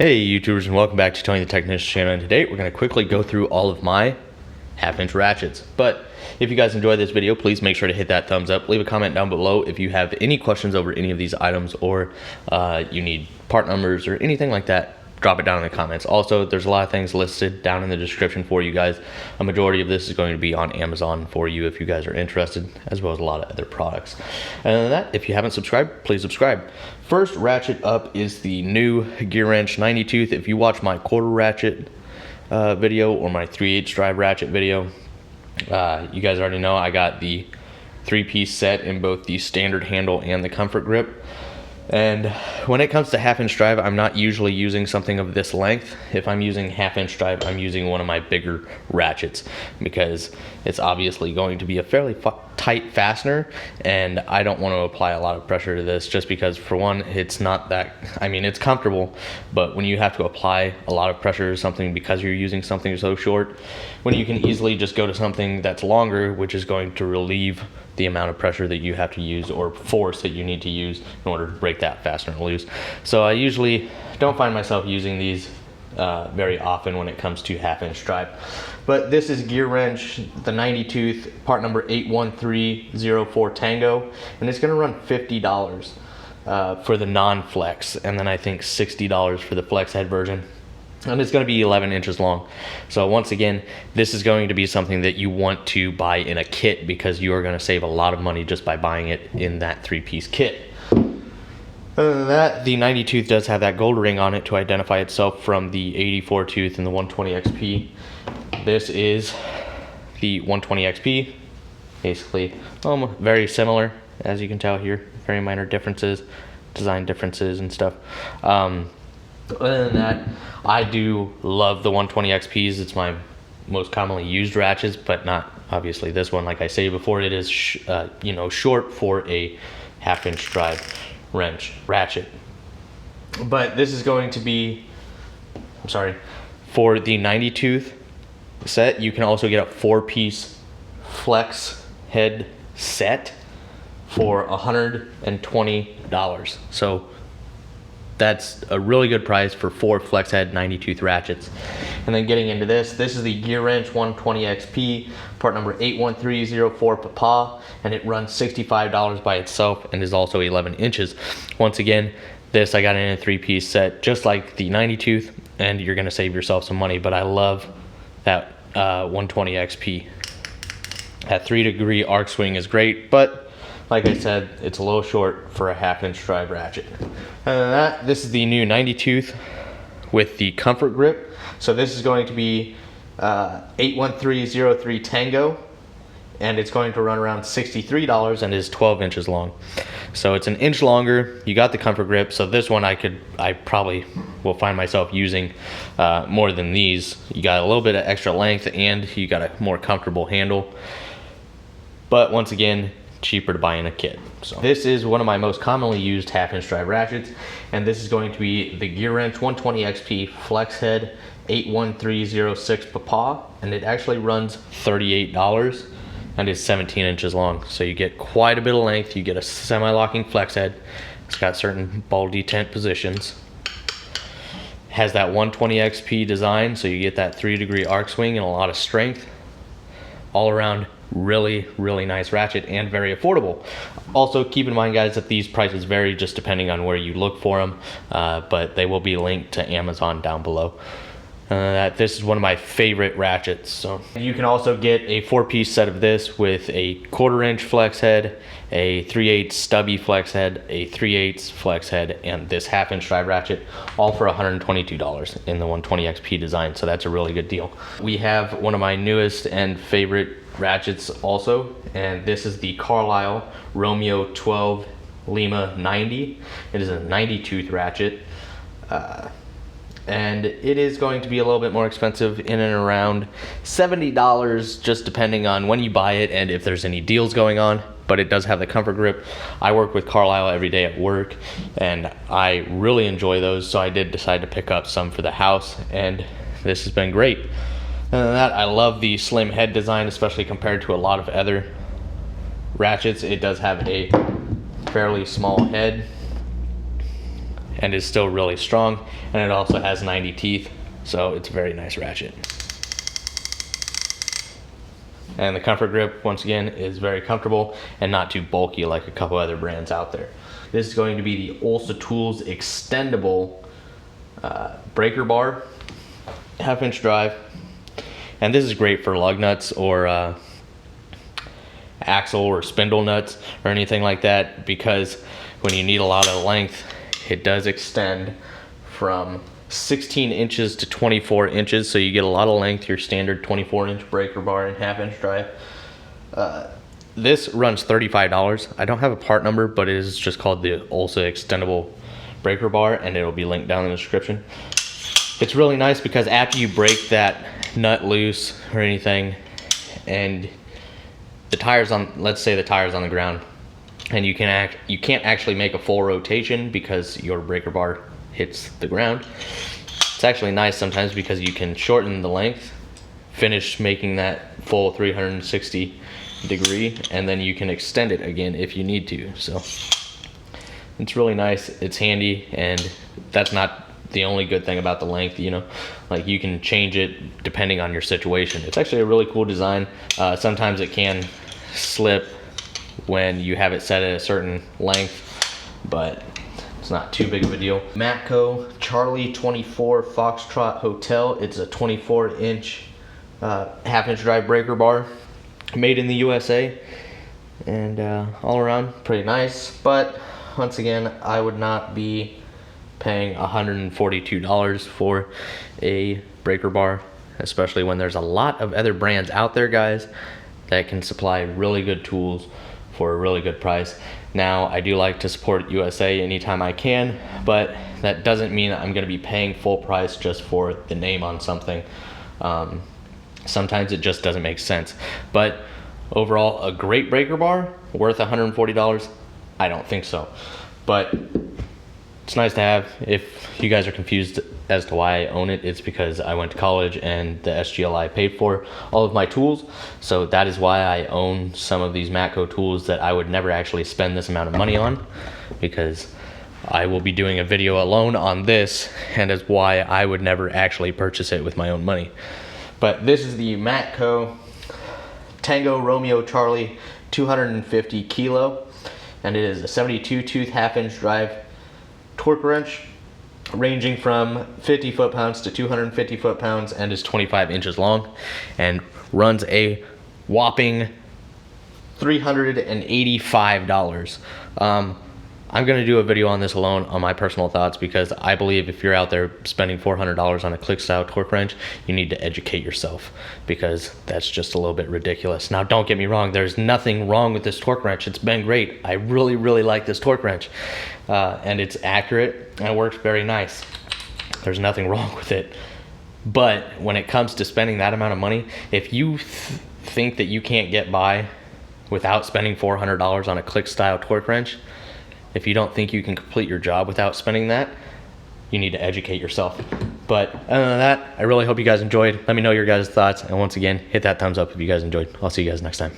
Hey YouTubers, and welcome back to Tony the Technician channel, and today we're going to quickly go through all of my half-inch ratchets. But if you guys enjoyed this video, please make sure to hit that thumbs up. Leave a comment down below if you have any questions over any of these items, or you need part numbers or anything like that. Drop it down in the comments. Also, there's a lot of things listed down in the description for you guys. A majority of this is going to be on Amazon for you if you guys are interested, as well as a lot of other products. And other than that, if you haven't subscribed, please subscribe. First ratchet up is the new Gearwrench 90 tooth. If you watch my quarter ratchet video or my 3/8 drive ratchet video, you guys already know I got the 3-piece set in both the standard handle and the comfort grip. And when it comes to half-inch drive, I'm not usually using something of this length. If I'm using half-inch drive, I'm using one of my bigger ratchets because it's obviously going to be a fairly tight fastener, and I don't want to apply a lot of pressure to this just because, for one, it's not that, I mean, it's comfortable, but when you have to apply a lot of pressure to something because you're using something so short, when you can easily just go to something that's longer, which is going to relieve the amount of pressure that you have to use or force that you need to use in order to break that fastener loose. So I usually don't find myself using these very often when it comes to half-inch drive. But this is Gearwrench, the 90 tooth, part number 81304 Tango, and it's going to run $50 for the non-flex, and then I think $60 for the flex head version. And it's going to be 11 inches long. So once again, this is going to be something that you want to buy in a kit because you are going to save a lot of money just by buying it in that 3-piece kit. Other than that, the 90 tooth does have that gold ring on it to identify itself from the 84 tooth and the 120 XP. This is the 120 XP. Basically, very similar, as you can tell here. Very minor differences, design differences and stuff. Other than that, I do love the 120 XPs. It's my most commonly used ratchets, but not obviously this one. Like I say before, it is short for a half-inch drive ratchet. But this is going to be, for the 90 tooth set, you can also get a 4-piece flex head set for $120. So that's a really good price for 4 flex head 90 tooth ratchets. And then getting into this is the Gearwrench 120 XP, part number 81304 Papa, and it runs $65 by itself and is also 11 inches. Once again, this I got in a 3-piece set, just like the 90 tooth, and you're gonna save yourself some money, but I love that 120 XP. That 3-degree arc swing is great, but like I said, it's a little short for a half-inch drive ratchet. Other than that, this is the new 90 tooth with the comfort grip. So this is going to be 81303 Tango, and it's going to run around $63 and is 12 inches long. So it's an inch longer. You got the comfort grip. So this one I probably will find myself using more than these. You got a little bit of extra length and you got a more comfortable handle. But once again, cheaper to buy in a kit. So this is one of my most commonly used half-inch drive ratchets, and this is going to be the Gearwrench 120 XP flex head 81306 Papa, and it actually runs $38 and is 17 inches long. So you get quite a bit of length. You get a semi-locking flex head. It's got certain ball detent positions. Has that 120 XP design, so you get that 3-degree arc swing and a lot of strength. All around, really nice ratchet and very affordable. Also, keep in mind, guys, that these prices vary just depending on where you look for them, but they will be linked to Amazon down below. This is one of my favorite ratchets. So you can also get a 4-piece set of this with a 1/4 inch flex head, a 3/8 stubby flex head, a 3/8 flex head, and this half-inch drive ratchet, all for $122 in the 120 XP design. So that's a really good deal. We have one of my newest and favorite ratchets also, and this is the Carlyle Romeo 12 Lima 90. It is a 90 tooth ratchet, and it is going to be a little bit more expensive, in and around $70, just depending on when you buy it and if there's any deals going on. But it does have the comfort grip. I work with Carlisle every day at work, and I really enjoy those, so I did decide to pick up some for the house, and this has been great. Other than that, I love the slim head design, especially compared to a lot of other ratchets. It does have a fairly small head, and is still really strong, and it also has 90 teeth, so it's a very nice ratchet. And the comfort grip, once again, is very comfortable and not too bulky like a couple other brands out there. This is going to be the Olsa Tools extendable breaker bar, 1/2-inch drive. And this is great for lug nuts or axle or spindle nuts or anything like that, because when you need a lot of length, it does extend from 16 inches to 24 inches, so you get a lot of length, your standard 24-inch breaker bar and 1/2-inch drive. This runs $35. I don't have a part number, but it is just called the Olsa extendable breaker bar, and it'll be linked down in the description. It's really nice because after you break that nut loose or anything, and the tires on, let's say the tire's on the ground, and you can't actually make a full rotation because your breaker bar hits the ground. It's actually nice sometimes because you can shorten the length, finish making that full 360 degree, and then you can extend it again if you need to. So it's really nice, it's handy, and that's not the only good thing about the length, you know, like you can change it depending on your situation. It's actually a really cool design. Sometimes it can slip when you have it set at a certain length, but it's not too big of a deal. Matco Charlie 24 Foxtrot Hotel. It's a 24-inch 1/2-inch drive breaker bar, made in the USA, and all around pretty nice. But once again, I would not be paying $142 for a breaker bar, especially when there's a lot of other brands out there, guys, that can supply really good tools for a really good price. Now, I do like to support USA anytime I can, but that doesn't mean I'm going to be paying full price just for the name on something. Sometimes it just doesn't make sense. But overall, a great breaker bar worth $140? I don't think so. But it's nice to have. If you guys are confused as to why I own it, it's because I went to college and the SGLI paid for all of my tools. So that is why I own some of these Matco tools that I would never actually spend this amount of money on, because I will be doing a video alone on this, and is why I would never actually purchase it with my own money. But this is the Matco Tango Romeo Charlie 250 kilo, and it is a 72 tooth 1/2-inch drive torque wrench, ranging from 50 foot-pounds to 250 foot-pounds, and is 25 inches long, and runs a whopping $385. I'm going to do a video on this alone on my personal thoughts, because I believe if you're out there spending $400 on a click style torque wrench, you need to educate yourself, because that's just a little bit ridiculous. Now, don't get me wrong, there's nothing wrong with this torque wrench. It's been great. I really, really like this torque wrench, and it's accurate and it works very nice. There's nothing wrong with it. But when it comes to spending that amount of money, if you think that you can't get by without spending $400 on a click style torque wrench, if you don't think you can complete your job without spending that, you need to educate yourself. But other than that, I really hope you guys enjoyed. Let me know your guys' thoughts, and once again, hit that thumbs up if you guys enjoyed. I'll see you guys next time.